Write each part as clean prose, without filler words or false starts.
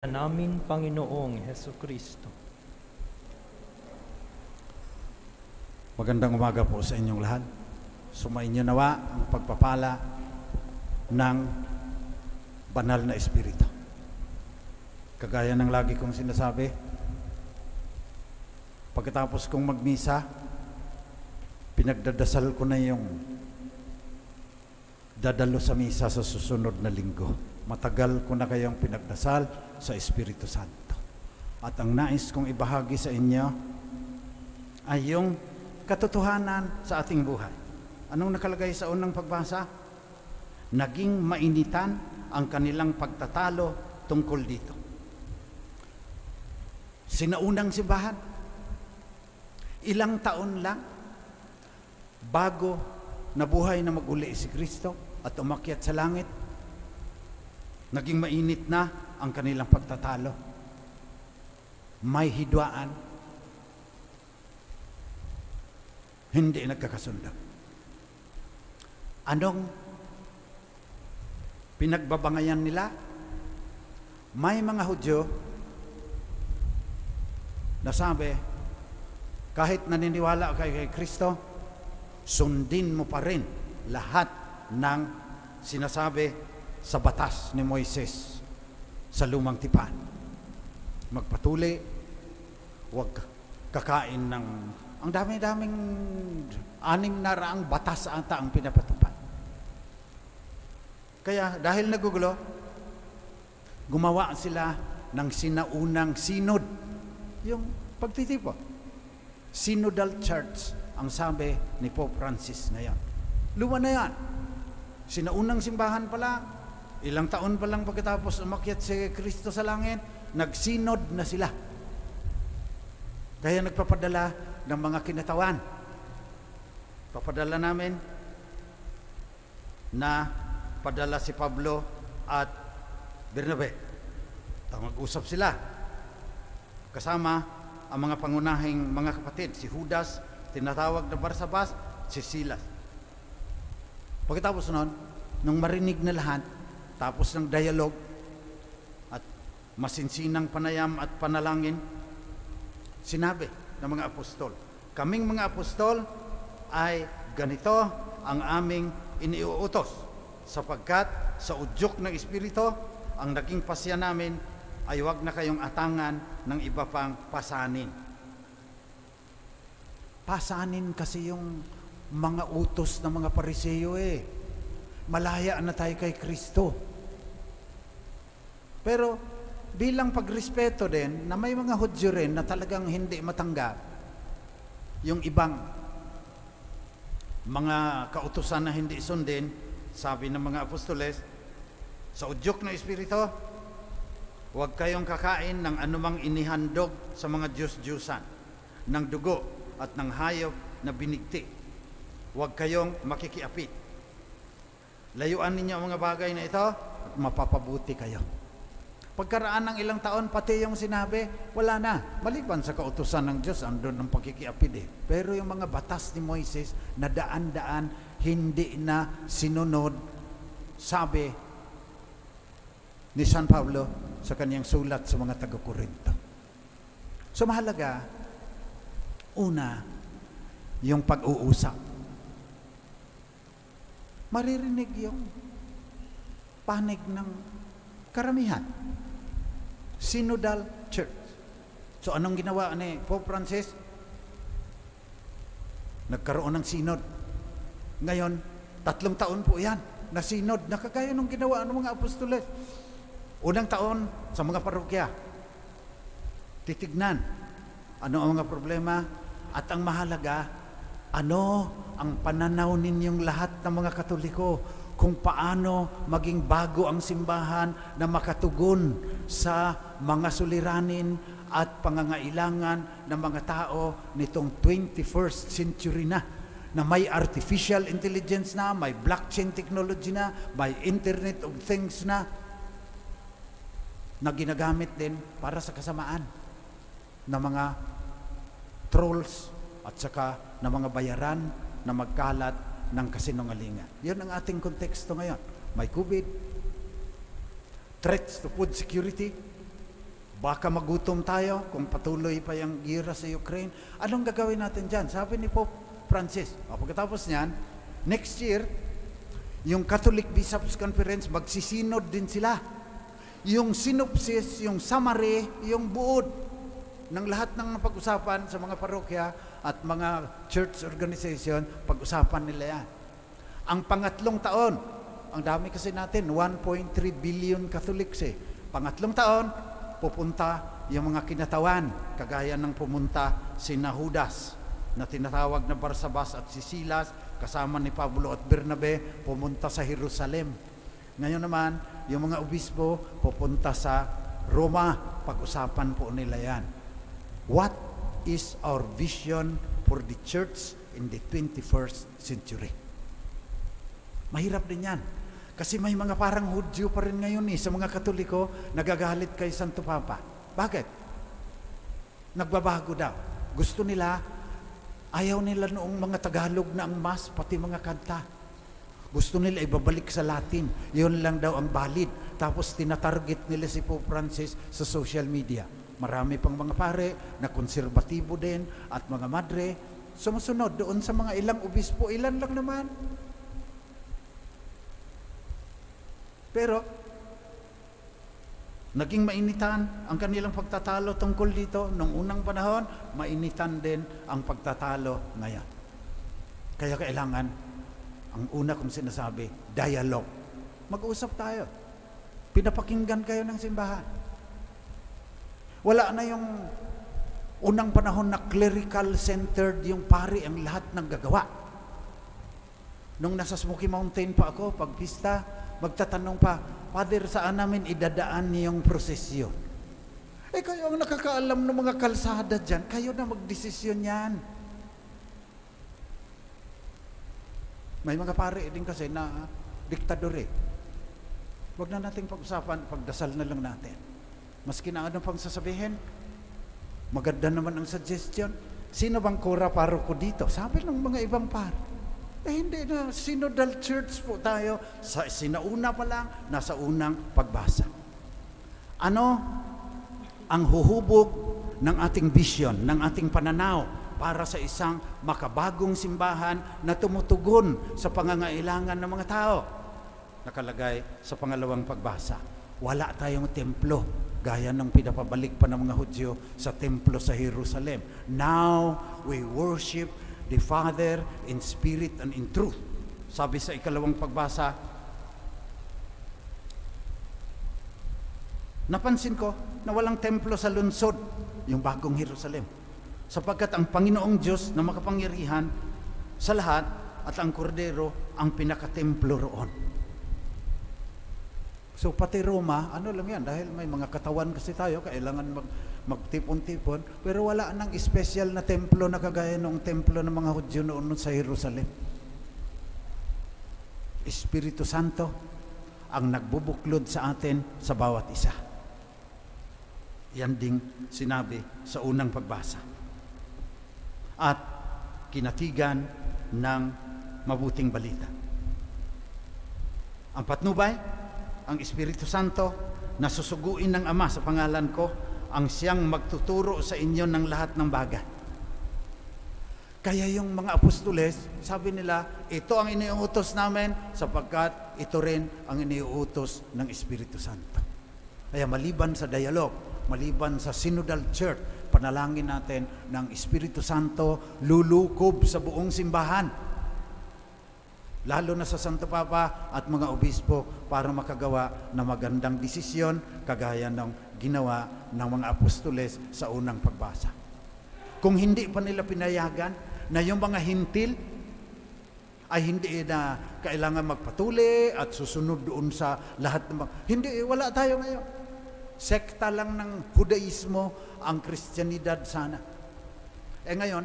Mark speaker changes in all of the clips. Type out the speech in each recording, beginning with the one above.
Speaker 1: naming Panginoong Hesukristo.
Speaker 2: Magandang umaga po sa inyong lahat. Sumainyo nawa ang pagpapala ng banal na Espiritu. Kagaya ng lagi kong sinasabi, pagkatapos kong magmisa, pinagdadasal ko na yung dadalo sa misa sa susunod na linggo. Matagal ko na kayong pinagdasal sa Espiritu Santo. At ang nais kong ibahagi sa inyo ay yung katotohanan sa ating buhay. Anong nakalagay sa unang pagbasa? Naging mainitan ang kanilang pagtatalo tungkol dito. Sinaunang simbahan, ilang taon lang bago nabuhay na mag-uli si Kristo at umakyat sa langit, naging mainit na ang kanilang pagtatalo. May hidwaan. Hindi nagkakasundo. Anong pinagbabangayan nila? May mga Hudyo na sabi, kahit naniniwala kay Kristo, sundin mo pa rin lahat ng sinasabi sa batas ni Moises sa lumang tipan. Magpatuli, huwag kakain ng ang dami-daming 6 na raang batas ata ang pinapatupad. Kaya dahil nagugulo, gumawa sila ng sinaunang synod, yung pagtitipo. Synodal Church ang sabi ni Pope Francis na yan. Luma na yan. Sinaunang simbahan pala, ilang taon pa lang pagkatapos umakyat si Kristo sa langit, nagsinod na sila. Kaya nagpapadala ng mga kinatawan. Papadala namin na padala si Pablo at Bernabe. Mag-usap sila. Kasama ang mga pangunahing mga kapatid, si Judas, tinatawag na Barsabas, si Silas. Pagkatapos nun, nung marinig na lahat, tapos ng dialogue at masinsinang panayam at panalangin, sinabi ng mga apostol, kaming mga apostol ay ganito ang aming iniuutos, sapagkat sa udyok ng Espiritu, ang naging pasya namin ay huwag na kayong atangan ng iba pang pasanin. Pasanin kasi yung mga utos ng mga Pariseo Malaya na tayo kay Kristo. Pero bilang pagrespeto din, na may mga Hudyo rin na talagang hindi matanggap yung ibang mga kautusan na hindi sundin, sabi ng mga apostoles, sa udyok ng Espiritu, huwag kayong kakain ng anumang inihandog sa mga Diyos-Diyusan, ng dugo at ng hayop na binigti. Huwag kayong makikiapit. Layuan ninyo ang mga bagay na ito at mapapabuti kayo. Pagkaraan ng ilang taon, pati yung sinabi, wala na. Maliban sa kautusan ng Diyos, andun ang pagkikiapid Pero yung mga batas ni Moises, na daan-daan, hindi na sinunod, sabi ni San Pablo sa kanyang sulat sa mga taga-Korinto. So mahalaga, una, yung pag-uusap. Maririnig yung panig ng karamihan. Synodal Church. So anong ginawa ni Pope Francis? Nagkaroon ng synod. Ngayon, 3 taon po yan na synod. Nakagaya nung ginawa ng mga apostoles. Unang taon sa mga parokya. Titignan ano ang mga problema at ang mahalaga, ano ang pananaw ninyong lahat ng mga Katoliko kung paano maging bago ang simbahan na makatugon sa mga suliranin at pangangailangan ng mga tao nitong 21st century na may artificial intelligence na, may blockchain technology na, may Internet of Things na ginagamit din para sa kasamaan ng mga trolls at saka ng mga bayaran na magkalat ng kasinungalingan. Yun ang ating konteksto ngayon. May COVID, threats to food security, Baka magutom tayo kung patuloy pa yung gira sa Ukraine. Anong gagawin natin dyan? Sabi ni Pope Francis. Pagkatapos niyan, next year, yung Catholic Bishops' Conference, magsisinod din sila. Yung synopsis, yung summary, yung buod ng lahat ng pag-usapan sa mga parokya at mga church organization, pag-usapan nila yan. Ang pangatlong taon, ang dami kasi natin, 1.3 billion Catholics eh. Pangatlong taon, pupunta yung mga kinatawan, kagaya ng pumunta sina Judas, na tinatawag na Barsabas at si Silas, kasama ni Pablo at Bernabe, pumunta sa Jerusalem. Ngayon naman, yung mga obispo, pupunta sa Roma, pag-usapan po nila yan. What is our vision for the church in the 21st century? Mahirap din yan. Kasi may mga parang Hudyo pa rin ngayon sa mga Katoliko, nagagalit kay Santo Papa. Bakit? Nagbabago daw. Gusto nila, ayaw nila noong mga Tagalog na ang Mass, pati mga kanta. Gusto nila ibabalik sa Latin. Yun lang daw ang valid. Tapos tinatarget nila si Pope Francis sa social media. Marami pang mga pare na konserbatibo din at mga madre. Sumusunod doon sa mga ilang obispo, ilan lang naman. Pero, naging mainitan ang kanilang pagtatalo tungkol dito. Nung unang panahon, mainitan din ang pagtatalo ngayon. Kaya kailangan, ang una kong sinasabi, dialogue. Mag-usap tayo. Pinapakinggan kayo ng simbahan. Wala na yung unang panahon na clerical-centered yung pari ang lahat ng gagawa. Nung nasa Smoky Mountain pa ako, pag pista, magtatanong pa, Father, saan namin idadaan niyong prosesyon? Kayo ang nakakaalam ng mga kalsada dyan, kayo na magdesisyon yan. May mga pare din kasi na diktador Huwag na nating pag-usapan, pagdasal na lang natin. Maski na ano pang sasabihin, maganda naman ang suggestion. Sino bang kura paroko dito? Sabi ng mga ibang pare. Hindi na, synodal church po tayo. Sinauna pa lang, nasa unang pagbasa. Ano ang huhubog ng ating vision, ng ating pananaw para sa isang makabagong simbahan na tumutugon sa pangangailangan ng mga tao? Nakalagay sa pangalawang pagbasa. Wala tayong templo, gaya ng pinapabalik pa ng mga Hudyo sa templo sa Jerusalem. Now we worship the Father in spirit and in truth. Sabi sa ikalawang pagbasa, napansin ko na walang templo sa lungsod, yung bagong Jerusalem. Sapagkat ang Panginoong Diyos na makapangyarihan sa lahat at ang Kordero ang pinakatemplo roon. So pati Roma, ano lang yan, dahil may mga katawan kasi tayo, kailangan magtipon-tipon, pero wala nang special na templo na kagaya ng templo ng mga Hudyo noon sa Jerusalem. Espiritu Santo ang nagbubuklod sa atin sa bawat isa. Yan ding sinabi sa unang pagbasa. At kinatigan ng mabuting balita. Ang patnubay, ang Espiritu Santo na susuguin ng Ama sa pangalan ko, ang siyang magtuturo sa inyo ng lahat ng bagay. Kaya yung mga apostoles, sabi nila, ito ang iniuutos namin sapagkat ito rin ang iniuutos ng Espiritu Santo. Kaya maliban sa dialogue, maliban sa synodal church, panalangin natin ng Espiritu Santo lulukob sa buong simbahan. Lalo na sa Santo Papa at mga obispo para makagawa ng magandang desisyon kagaya ng ginawa ng mga apostoles sa unang pagbasa. Kung hindi pa nila pinayagan na yung mga hintil ay hindi na kailangan magpatuli at susunod doon sa lahat ng mga... Hindi, wala tayo ngayon. Sekta lang ng Judaismo ang Kristyanidad sana. Ngayon,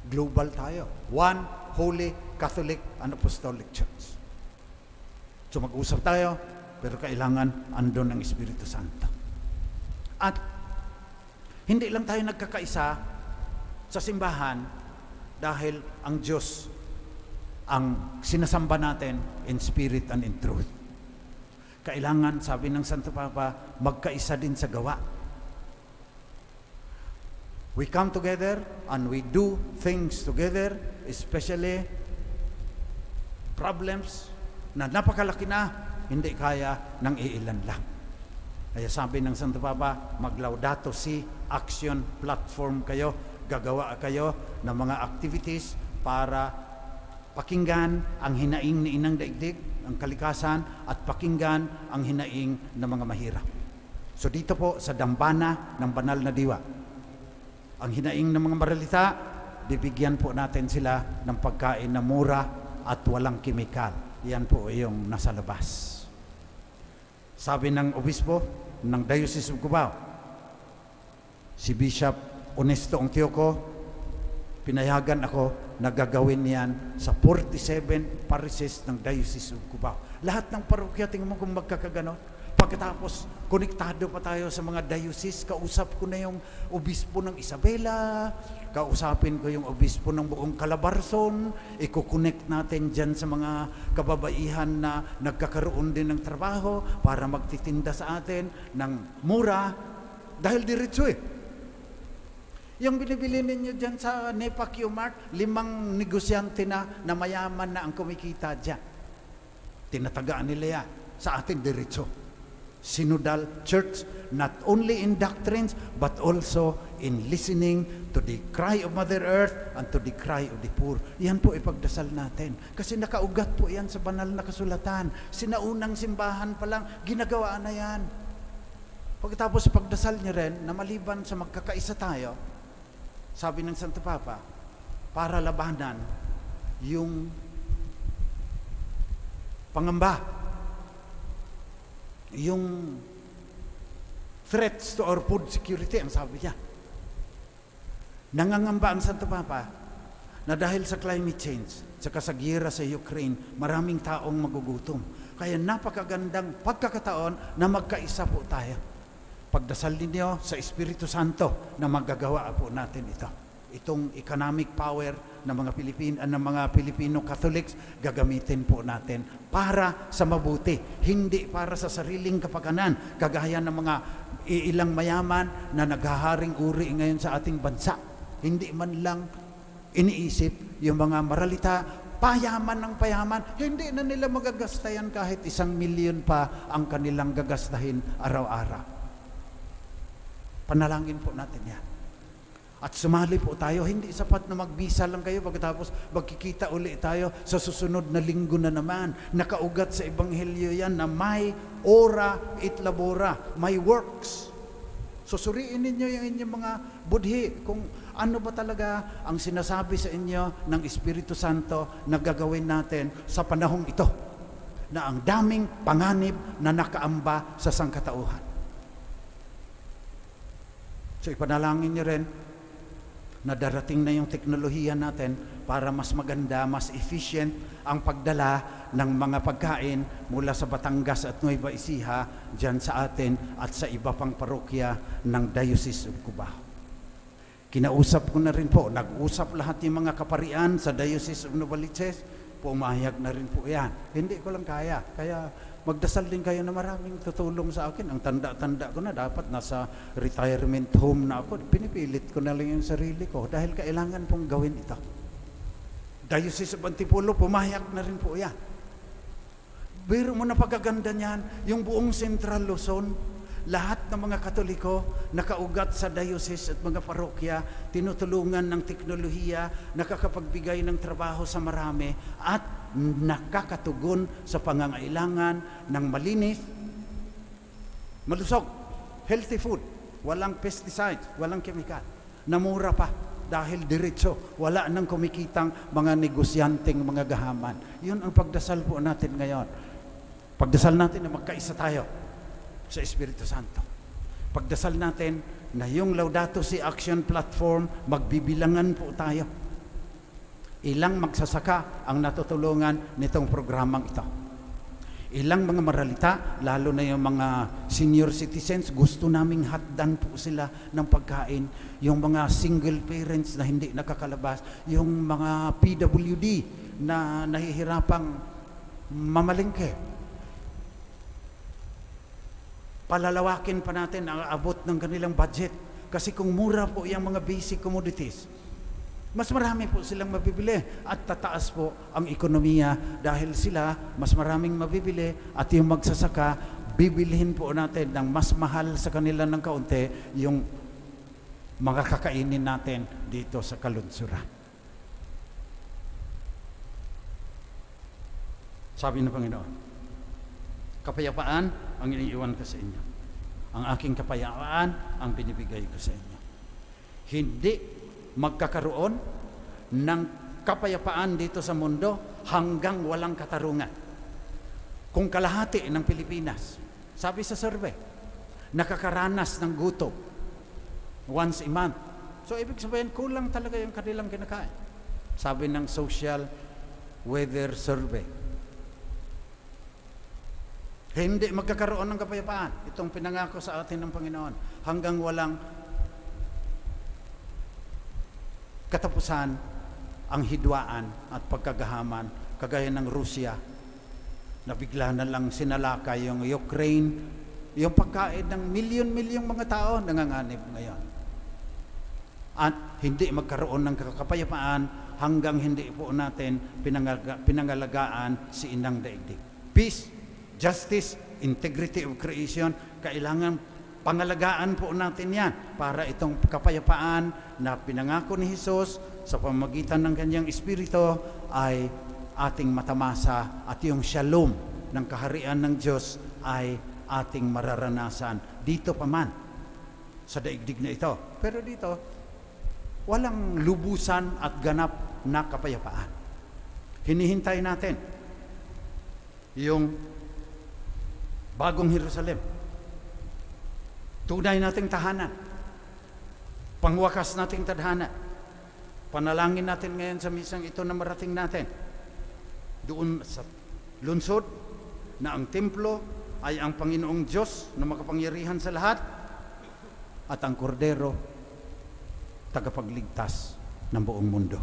Speaker 2: global tayo. One Holy Catholic and Apostolic Church. So mag-usap tayo, pero kailangan andun ang Espiritu Santo. At hindi lang tayo nagkakaisa sa simbahan dahil ang Diyos ang sinasamba natin in spirit and in truth. Kailangan, sabi ng Santo Papa, magkaisa din sa gawa. We come together and we do things together, especially problems na napakalaki na, hindi kaya ng iilan lang. Kaya sabi ng Santo Papa, mag-Laudato Si Action Platform kayo, gagawa kayo ng mga activities para pakinggan ang hinaing ni Inang Daigdig, ang kalikasan, at pakinggan ang hinaing ng mga mahirap. So dito po sa dambana ng banal na diwa, ang hinaing ng mga maralita, bibigyan po natin sila ng pagkain na mura at walang kimikal. Yan po yung nasa labas. Sabi ng obispo ng Diocese of Cubao, si Bishop Honesto Ongtioco, pinayagan ako na gagawin yan sa 47 parishes ng Diocese of Cubao. Lahat ng parokya, tingnan mo kung magkakaganon. Pagkatapos, konektado pa tayo sa mga diocese, kausap ko na yung obispo ng Isabela, kausapin ko yung obispo ng buong Calabarzon, i-connect natin dyan sa mga kababaihan na nagkakaroon din ng trabaho para magtitinda sa atin ng mura, dahil diretso Yung binibili ninyo dyan sa NEPA Q-Mart, 5 negosyante na mayaman na ang kumikita dyan. Tinatagaan nila yan. Sa atin diretso. Synodal Church, not only in doctrines, but also in listening to the cry of Mother Earth and to the cry of the poor. Yan po ipagdasal natin. Kasi nakaugat po yan sa banal na kasulatan. Sinaunang simbahan pa lang, ginagawa na yan. Pagkatapos pagdasal niya rin, na maliban sa magkakaisa tayo, sabi ng Santo Papa, para labanan yung pangamba, yung threats to our food security, ang sabi niya. Nangangamba ang Santo Papa na dahil sa climate change, sa kasagira sa Ukraine, maraming taong magugutom. Kaya napakagandang pagkakataon na magkaisa po tayo. Pagdasal ninyo sa Espiritu Santo na magagawa po natin ito. Itong economic power ng mga Pilipino Catholics, gagamitin po natin para sa mabuti, hindi para sa sariling kapakanan, kagaya ng mga ilang mayaman na naghaharing uri ngayon sa ating bansa. Hindi man lang iniisip yung mga maralita, payaman ng payaman, hindi na nila magagastayan kahit 1 milyon pa ang kanilang gagastahin araw-araw. Panalangin po natin yan. At sumali po tayo, hindi sapat na magbisa lang kayo pagkatapos magkikita uli tayo sa susunod na linggo na naman. Nakaugat sa Ebanghelyo yan na may ora et labora, may works. Susuriin ninyo yung inyong mga budhi kung ano ba talaga ang sinasabi sa inyo ng Espiritu Santo na gagawin natin sa panahong ito, na ang daming panganib na nakaamba sa sangkatauhan. So ipanalangin niyo rin na darating na yung teknolohiya natin para mas maganda, mas efficient ang pagdala ng mga pagkain mula sa Batangas at Nueva Ecija dyan sa atin at sa iba pang parokya ng Diocese of Cubao. Kinausap ko na rin po, nag-usap lahat yung mga kaparian sa Diocese of Novaliches, pumayag na rin po yan. Hindi ko lang kaya magdasal din kayo na maraming tutulong sa akin. Ang tanda-tanda ko na, dapat nasa retirement home na ako. Pinipilit ko na lang yung sarili ko dahil kailangan pong gawin ito. Diocese of Antipolo, pumayag na rin po yan. Biro mo na pagkaganda niyan, yung buong Central Luzon, lahat ng mga Katoliko nakaugat sa diocese at mga parokya, tinutulungan ng teknolohiya, nakakapagbigay ng trabaho sa marami at nakakatugon sa pangangailangan ng malinis, malusog, healthy food, walang pesticides, walang chemical, namura pa dahil diretso, wala nang kumikitang mga negosyanteng mga gahaman. Yun ang pagdasal po natin ngayon. Pagdasal natin na magkaisa tayo sa Espiritu Santo. Pagdasal natin na yung Laudato Si Action Platform, magbibilangan po tayo. Ilang magsasaka ang natutulungan nitong programang ito. Ilang mga maralita, lalo na yung mga senior citizens, gusto naming hatdan po sila ng pagkain. Yung mga single parents na hindi nakakalabas, yung mga PWD na nahihirapang mamalingke. Palalawakin pa natin ang abot ng kanilang budget. Kasi kung mura po yung mga basic commodities, mas marami po silang mabibili at tataas po ang ekonomiya dahil sila mas maraming mabibili at yung magsasaka, bibilhin po natin ng mas mahal sa kanila ng kaunti yung mga kakainin natin dito sa kalunsuran. Sabi ng Panginoon, kapayapaan ang iniiwan ko sa inyo. Ang aking kapayapaan ang binibigay ko sa inyo. Hindi magkakaroon ng kapayapaan dito sa mundo hanggang walang katarungan. Kung kalahati ng Pilipinas, sabi sa survey, nakakaranas ng gutom once a month. So, ibig sabihin, kulang talaga yung kanilang kinakain. Sabi ng Social Weather Survey. Hindi magkakaroon ng kapayapaan. Itong pinangako sa atin ng Panginoon hanggang walang katapusan ang hidwaan at pagkagahaman kagaya ng Russia na bigla na lang sinalakay yung Ukraine, yung pagkain ng milyon-milyong mga tao nanganganib ngayon. At hindi magkaroon ng kapayapaan hanggang hindi po natin pinangalagaan si Inang Daigdig. Peace, justice, integrity of creation, kailangan pangalagaan po natin yan para itong kapayapaan na pinangako ni Jesus sa pamamagitan ng kanyang Espiritu ay ating matamasa at yung shalom ng kaharian ng Diyos ay ating mararanasan dito pa man sa daigdig na ito. Pero dito, walang lubusan at ganap na kapayapaan. Hinihintay natin yung bagong Jerusalem. Tunay nating tahanan. Pangwakas nating tadhana. Panalangin natin ngayon sa misang ito na marating natin. Doon sa lungsod na ang templo ay ang Panginoong Diyos na makapangyarihan sa lahat at ang Kordero tagapagligtas ng buong mundo.